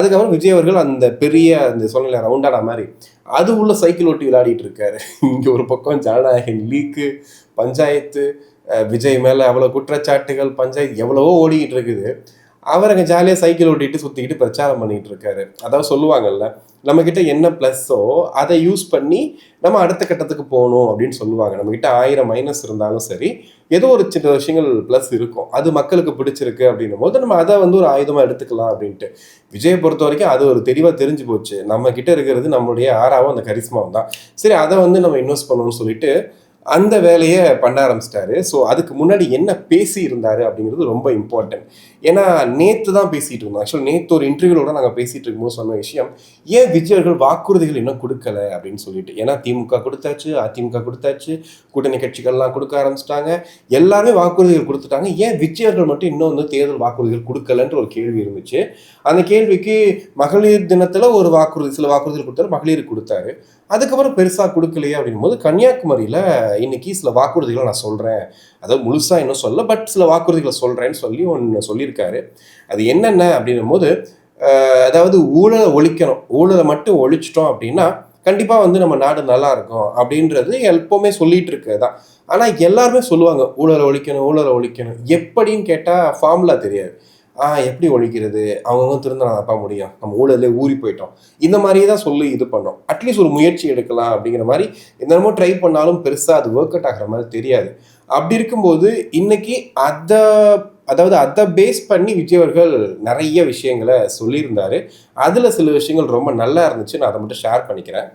அதுக்கப்புறம் விஜய் அவர்கள் அந்த பெரிய அந்த சொன்ன ரவுண்டானா மாதிரி அது உள்ள சைக்கிள் ஓட்டி விளையாடிட்டு இருக்காரு. இங்கே ஒரு பக்கம் ஜனநாயகன் லீக்கு, பஞ்சாயத்து, விஜய் மேலே அவ்வளோ குற்றச்சாட்டுகள், பஞ்சாயத்து எவ்வளவோ ஓடிக்கிட்டு இருக்குது. அவர் அங்கே ஜாலியாக சைக்கிள் ஓட்டிட்டு சுற்றிக்கிட்டு பிரச்சாரம் பண்ணிட்டு இருக்காரு. அதாவது சொல்லுவாங்கல்ல, நம்மக்கிட்ட என்ன ப்ளஸ்ஸோ அதை யூஸ் பண்ணி நம்ம அடுத்த கட்டத்துக்கு போகணும் அப்படின்னு சொல்லுவாங்க. நம்மக்கிட்ட 1000 மைனஸ் இருந்தாலும் சரி, ஏதோ ஒரு சின்ன விஷயங்கள் ப்ளஸ் இருக்கும். அது மக்களுக்கு பிடிச்சிருக்கு அப்படின்னும் போது நம்ம அதை ஒரு ஆயுதமாக எடுத்துக்கலாம் அப்படின்ட்டு. விஜயை பொறுத்த வரைக்கும் அது ஒரு தெளிவாக தெரிஞ்சு போச்சு. நம்ம கிட்ட இருக்கிறது நம்மளுடைய ஆறாவும் அந்த கரிஸ்மாவும் தான். சரி, அதை நம்ம இன்வெஸ்ட் பண்ணணும்னு சொல்லிட்டு அந்த வேலையை பண்ண ஆரம்பிச்சிட்டாரு. ஸோ அதுக்கு முன்னாடி என்ன பேசி இருந்தாரு அப்படிங்கிறது ரொம்ப இம்பார்ட்டன்ட். ஏன்னா நேற்று தான் பேசிகிட்டு இருந்தோம். ஆக்சுவலாக நேற்று ஒரு இன்டர்வியூவோட நாங்கள் பேசிகிட்டு இருக்கும்போது சொன்ன விஷயம், ஏன் விஜயர்கள் வாக்குறுதிகள் இன்னும் கொடுக்கல அப்படின்னு சொல்லிட்டு. ஏன்னா திமுக கொடுத்தாச்சு, அதிமுக கொடுத்தாச்சு, கூட்டணி கட்சிகள்லாம் கொடுக்க ஆரம்பிச்சிட்டாங்க, எல்லாருமே வாக்குறுதிகள் கொடுத்துட்டாங்க, ஏன் விஜயர்கள் மட்டும் இன்னும் தேர்தல் வாக்குறுதிகள் கொடுக்கலன்ற ஒரு கேள்வி இருந்துச்சு. அந்த கேள்விக்கு மகளிர் தினத்தில் ஒரு வாக்குறுதி, சில வாக்குறுதிகள் கொடுத்தாரு, மகளிருக்கு கொடுத்தாரு. அதுக்கப்புறம் பெருசாக கொடுக்கலையே அப்படின்னும் போது கன்னியாகுமரியில் இன்னைக்கு சில வாக்குறுதிகளை நான் சொல்கிறேன், அதாவது முழுசாக இன்னும் சொல்ல, பட் சில வாக்குறுதிகளை சொல்கிறேன்னு சொல்லி ஒன்று சொல்லியிருக்காரு. அது என்னென்ன அப்படின்னும் போது, அதாவது ஊழலை ஒழிக்கணும், ஊழலை மட்டும் ஒழிச்சிட்டோம் அப்படின்னா கண்டிப்பாக நம்ம நாடு நல்லா இருக்கும் அப்படின்றது எப்போவுமே சொல்லிட்டு இருக்கிறது தான். ஆனால் எல்லாருமே சொல்லுவாங்க ஊழலை ஒழிக்கணும், ஊழலை ஒழிக்கணும். எப்படின்னு கேட்டால் ஃபார்முலா தெரியாது. எப்படி ஒழிக்கிறது, அவங்கவுங்க திருந்தப்பா முடியும், நம்ம ஊழலே ஊறி போயிட்டோம், இந்த மாதிரியே தான் சொல்லி இது பண்ணோம். அட்லீஸ்ட் ஒரு முயற்சி எடுக்கலாம் அப்படிங்கிற மாதிரி என்னென்னமோ ட்ரை பண்ணாலும் பெருசாக அது ஒர்க் அவுட் ஆகிற மாதிரி தெரியாது. அப்படி இருக்கும்போது இன்னைக்கு அதை பேஸ் பண்ணி விஜய் அவர்கள் நிறைய விஷயங்களை சொல்லியிருந்தாரு. அதில் சில விஷயங்கள் ரொம்ப நல்லா இருந்துச்சு. நான் அதை மட்டும் ஷேர் பண்ணிக்கிறேன்.